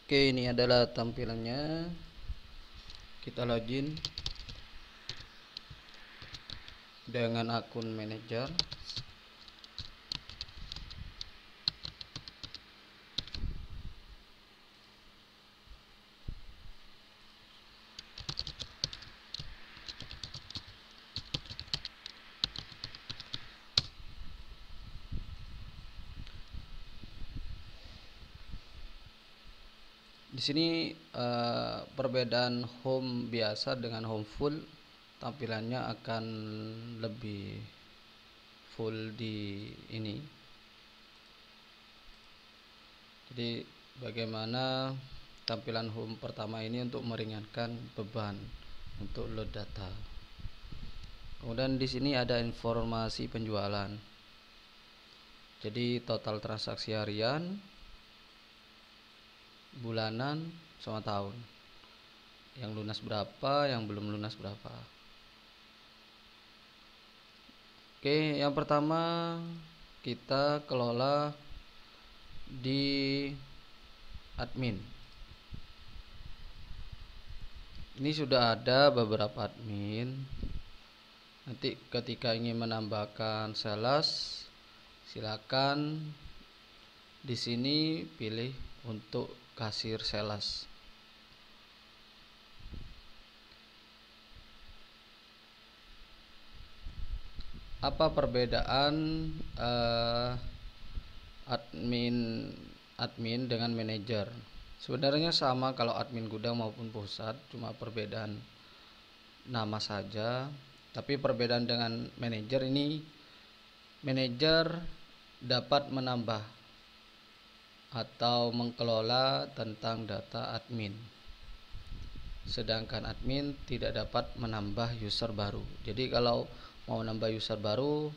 Oke, ini adalah tampilannya. Kita login dengan akun manajer. Di sini perbedaan home biasa dengan home full, tampilannya akan lebih full di ini. Jadi bagaimana tampilan home pertama ini untuk meringankan beban untuk load data. Kemudian di sini ada informasi penjualan. Jadi total transaksi harian, bulanan, sama tahun. Yang lunas berapa, yang belum lunas berapa. Oke, yang pertama kita kelola di admin. Ini sudah ada beberapa admin. Nanti ketika ingin menambahkan sales, silakan di sini pilih untuk kasir sales. Apa perbedaan admin dengan manajer? Sebenarnya sama kalau admin gudang maupun pusat, cuma perbedaan nama saja. Tapi perbedaan dengan manajer ini, manajer dapat menambah atau mengelola tentang data admin, sedangkan admin tidak dapat menambah user baru. Jadi kalau mau menambah user baru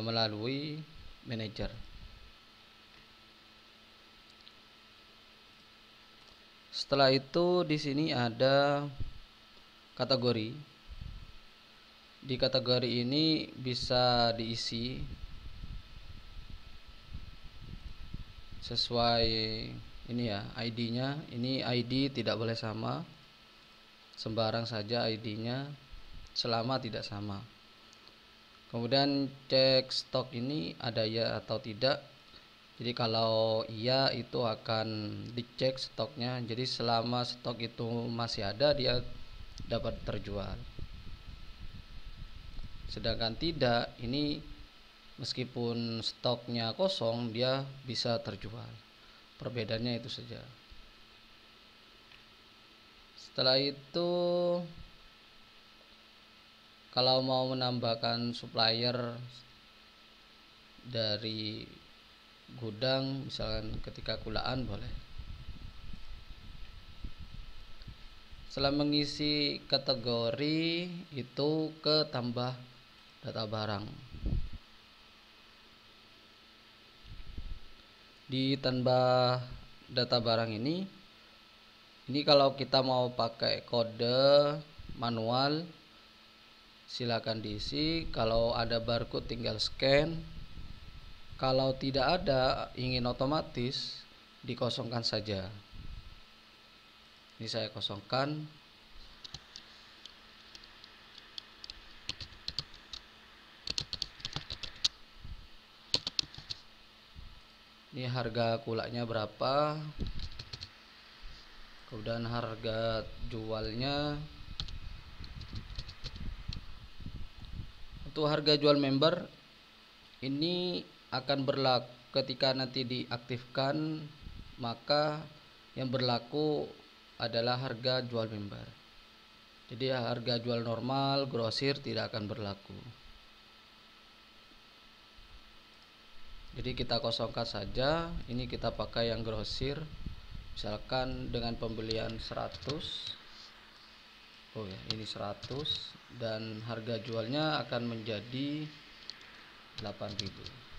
melalui manajer. Setelah itu di sini ada kategori. Di kategori ini bisa diisi sesuai ini ya, ID-nya. Ini ID tidak boleh sama, sembarang saja ID-nya selama tidak sama. Kemudian cek stok ini ada ya atau tidak. Jadi kalau iya itu akan dicek stoknya. Jadi selama stok itu masih ada, dia dapat terjual. Sedangkan tidak, ini meskipun stoknya kosong, dia bisa terjual. Perbedaannya itu saja. Setelah itu, kalau mau menambahkan supplier dari gudang, misalkan ketika kulaan boleh. Setelah mengisi kategori itu ke tambah data barang. Di tambah data barang ini kalau kita mau pakai kode manual silakan diisi. Kalau ada barcode tinggal scan. Kalau tidak ada, ingin otomatis, dikosongkan saja. Ini saya kosongkan. Ini harga kulaknya berapa, kemudian harga jualnya. Untuk harga jual member ini akan berlaku ketika nanti diaktifkan, maka yang berlaku adalah harga jual member. Jadi harga jual normal grosir tidak akan berlaku. Jadi kita kosongkan saja. Ini kita pakai yang grosir. Misalkan dengan pembelian 100. Oh ya, ini 100 dan harga jualnya akan menjadi 8.000.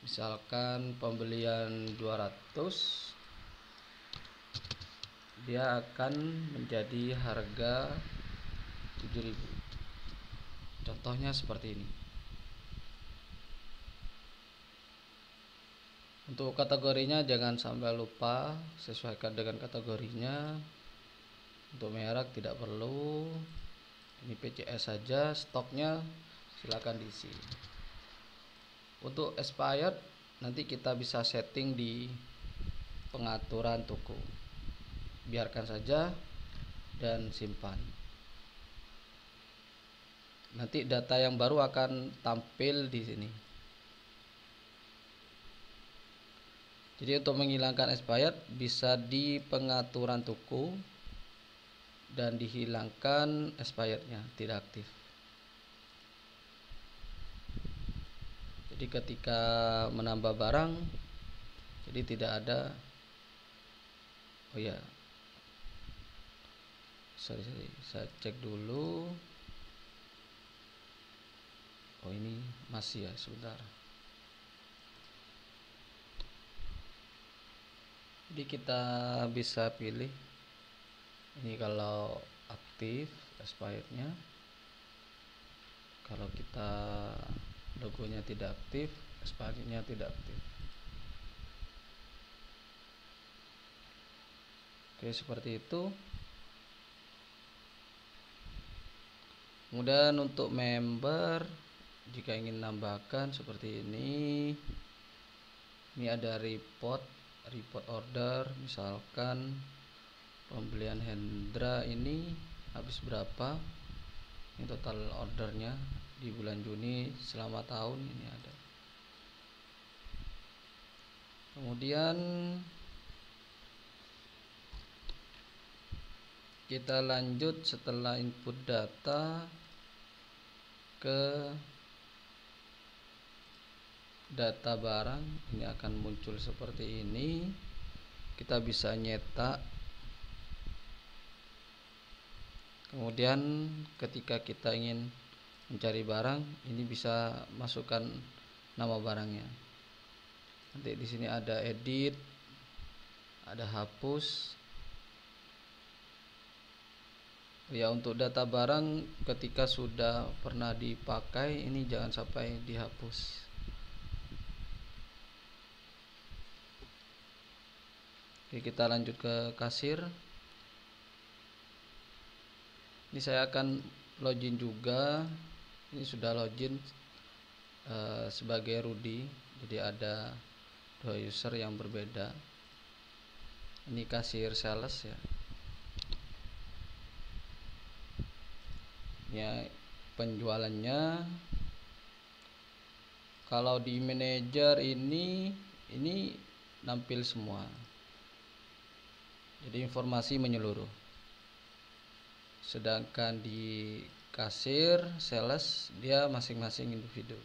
Misalkan pembelian 200, dia akan menjadi harga 7.000. Contohnya seperti ini. Untuk kategorinya jangan sampai lupa, sesuaikan dengan kategorinya. Untuk merek tidak perlu, ini PCS saja. Stoknya silakan diisi. Untuk expired nanti kita bisa setting di pengaturan toko. Biarkan saja dan simpan. Nanti data yang baru akan tampil di sini. Jadi untuk menghilangkan expired bisa di pengaturan toko dan dihilangkan expirednya, tidak aktif. Jadi ketika menambah barang, jadi tidak ada. Oh ya, sorry, saya cek dulu. Oh ini masih ya, sebentar. Jadi kita bisa pilih ini kalau aktif expirednya. Kalau kita logonya tidak aktif, expirednya tidak aktif. Oke, seperti itu. Kemudian untuk member, jika ingin nambahkan seperti ini ada report order. Misalkan pembelian Hendra ini habis berapa, ini total ordernya di bulan Juni selama tahun, ini ada. Kemudian kita lanjut setelah input data ke data barang. Ini akan muncul seperti ini. Kita bisa nyetak. Kemudian ketika kita ingin mencari barang, ini bisa masukkan nama barangnya. Nanti di sini ada edit, ada hapus. Ya, untuk data barang ketika sudah pernah dipakai, ini jangan sampai dihapus. Oke, kita lanjut ke kasir. Ini saya akan login juga. Ini sudah login sebagai Rudy. Jadi ada 2 user yang berbeda. Ini kasir sales ya. Ya, penjualannya. Kalau di manajer ini nampil semua. Jadi informasi menyeluruh. Sedangkan di kasir sales dia masing-masing individu.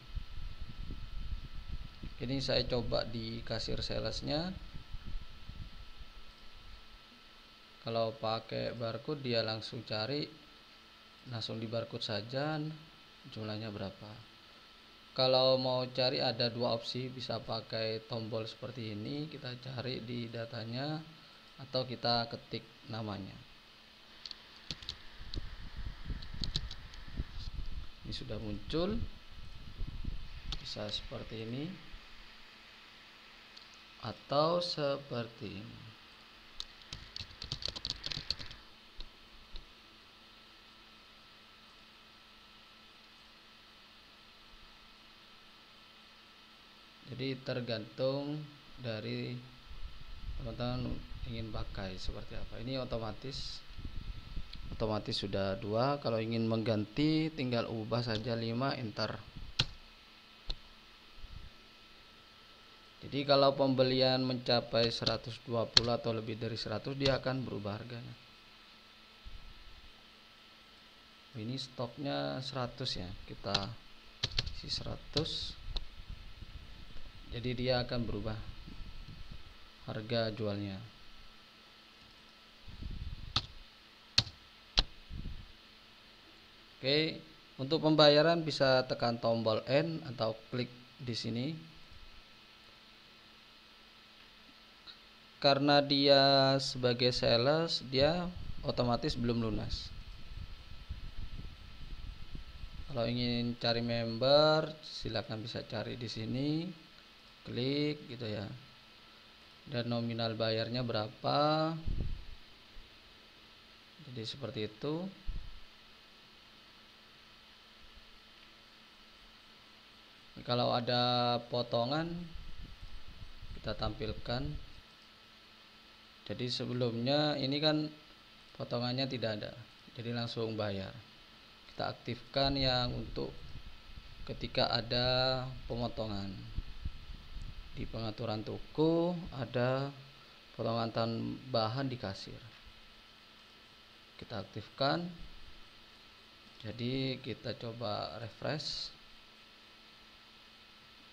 Ini saya coba di kasir salesnya. Kalau pakai barcode dia langsung cari, langsung di barcode saja jumlahnya berapa. Kalau mau cari ada 2 opsi, bisa pakai tombol seperti ini, kita cari di datanya, atau kita ketik namanya. Ini sudah muncul, bisa seperti ini atau seperti ini. Jadi tergantung dari teman-teman ingin pakai seperti apa. Ini otomatis sudah 2. Kalau ingin mengganti tinggal ubah saja 5, enter. Jadi kalau pembelian mencapai 120 atau lebih dari 100, dia akan berubah harganya. Ini stoknya 100 ya, kita isi 100. Jadi dia akan berubah harga jualnya. Oke, untuk pembayaran bisa tekan tombol N atau klik di sini. Karena dia sebagai sales, dia otomatis belum lunas. Kalau ingin cari member, silakan bisa cari di sini, klik gitu ya. dan nominal bayarnya berapa. Jadi seperti itu. Kalau ada potongan kita tampilkan. Jadi sebelumnya ini kan potongannya tidak ada, jadi langsung bayar. Kita aktifkan yang untuk ketika ada pemotongan. Di pengaturan toko ada potongan tambahan di kasir, kita aktifkan. Jadi kita coba refresh,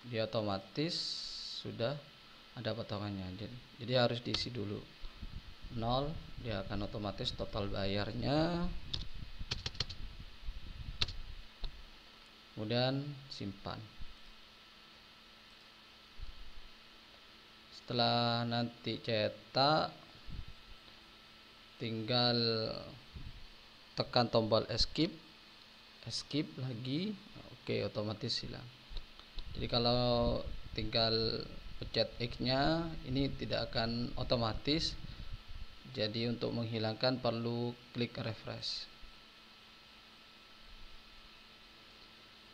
dia otomatis sudah ada potongannya. Jadi harus diisi dulu 0, dia akan otomatis total bayarnya. Kemudian simpan. Setelah nanti cetak, tinggal tekan tombol escape lagi, oke, otomatis hilang. Jadi kalau tinggal pencet X nya ini tidak akan otomatis. Jadi untuk menghilangkan perlu klik refresh.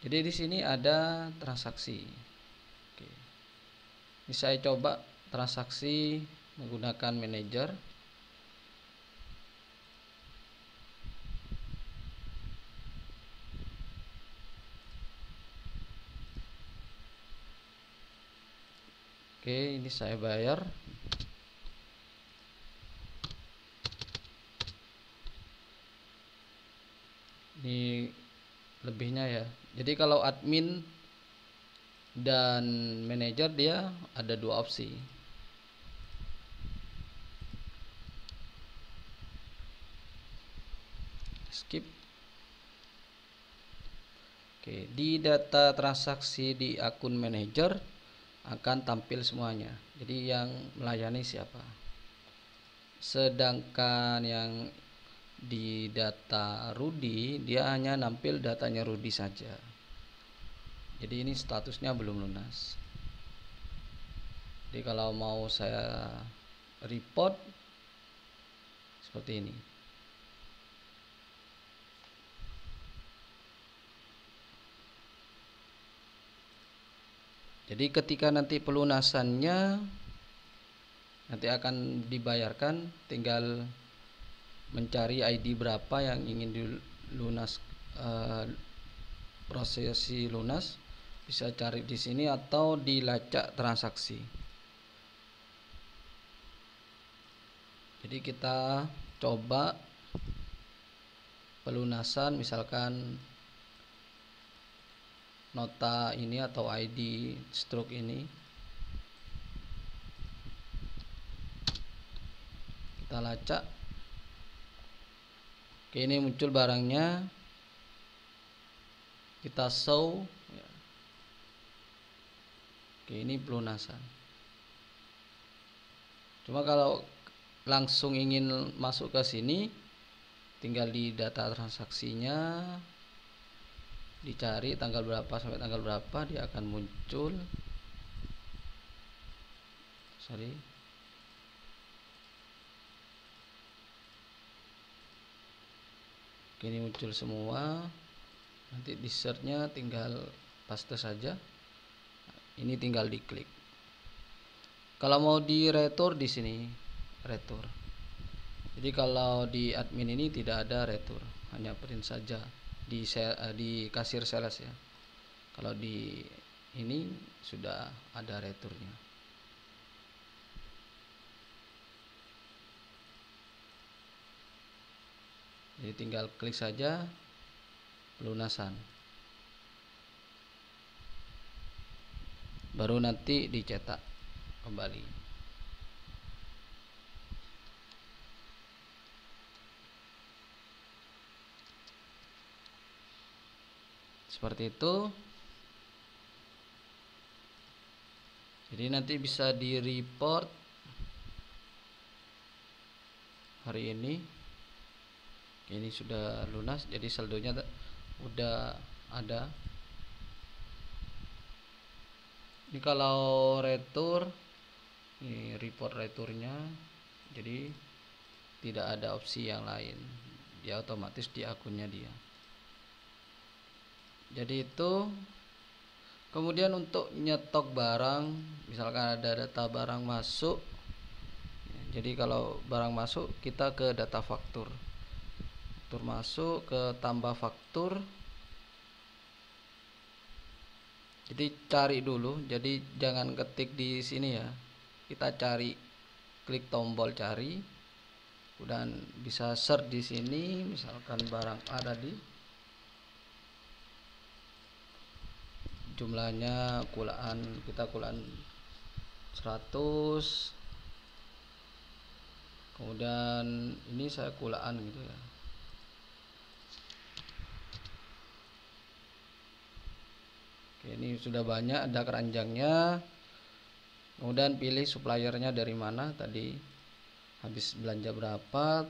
Jadi di sini ada transaksi. Oke. Ini saya coba transaksi menggunakan manajer. Oke, ini saya bayar. Ini lebihnya ya. Jadi kalau admin dan manajer dia ada dua opsi. Skip. Oke, di data transaksi di akun manajer akan tampil semuanya. Jadi yang melayani siapa. Sedangkan yang di data Rudy dia hanya nampil datanya Rudy saja. Jadi ini statusnya belum lunas. Jadi kalau mau saya report seperti ini. Jadi ketika nanti pelunasannya nanti akan dibayarkan, tinggal mencari ID berapa yang ingin dilunas, prosesi lunas, bisa cari di sini atau di lacak transaksi. Jadi kita coba pelunasan, misalkan nota ini atau ID stroke ini, kita lacak. Oke, ini muncul barangnya, kita show. Oke, ini pelunasan. Cuma kalau langsung ingin masuk ke sini, tinggal di data transaksinya dicari tanggal berapa sampai tanggal berapa, dia akan muncul. Ini muncul semua. Nanti di search-nya tinggal paste saja. Ini tinggal diklik. Kalau mau di retur di sini retur. Jadi kalau di admin ini tidak ada retur, hanya print saja di kasir sales ya. Kalau di ini sudah ada returnya. Jadi tinggal klik saja pelunasan, baru nanti dicetak kembali. Seperti itu. Jadi nanti bisa di report hari ini. Ini sudah lunas, jadi saldonya udah ada. Ini kalau retur Ini report returnya, jadi tidak ada opsi yang lain, dia otomatis di akunnya dia. Jadi itu. Kemudian untuk nyetok barang, misalkan ada data barang masuk, jadi kalau barang masuk kita ke data faktur, faktur masuk ke tambah faktur. Jadi cari dulu, jadi jangan ketik di sini ya, kita cari, klik tombol cari, dan bisa search di sini, misalkan barang A tadi, jumlahnya kulaan, kita kulaan 100, kemudian ini saya kulaan gitu ya. Oke, ini sudah banyak, ada keranjangnya. Kemudian pilih suppliernya dari mana tadi, habis belanja berapa,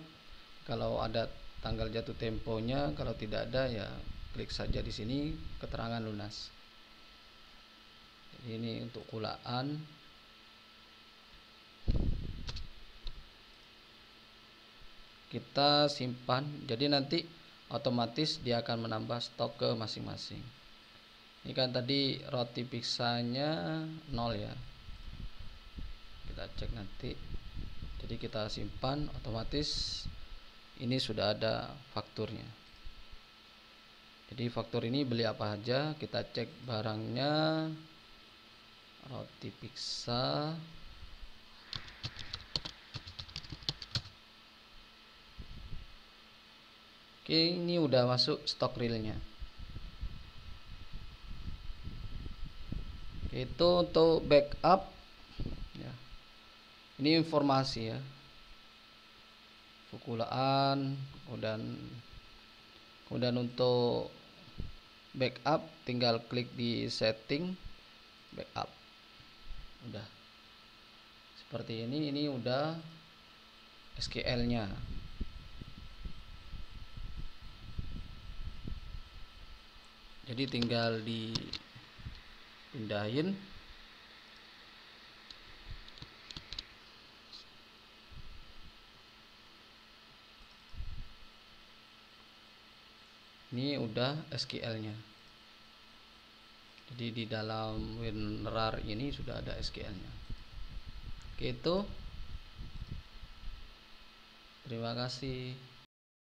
kalau ada tanggal jatuh temponya, kalau tidak ada ya klik saja di sini keterangan lunas. Jadi ini untuk kulaan. Kita simpan, jadi nanti otomatis dia akan menambah stok ke masing-masing. Ini kan tadi roti pizzanya 0 ya, kita cek nanti. Jadi kita simpan, otomatis ini sudah ada fakturnya. Jadi faktur ini beli apa aja, kita cek barangnya, roti pizza, oke, ini udah masuk stok realnya. Oke, itu untuk backup ya. Ini informasi ya, kulaan. Kemudian untuk backup tinggal klik di setting backup, udah seperti ini udah SQL nya. Jadi tinggal dipindahin. Ini udah SQL nya. Jadi di dalam WinRAR ini sudah ada SQL nya. Oke, itu. Terima kasih.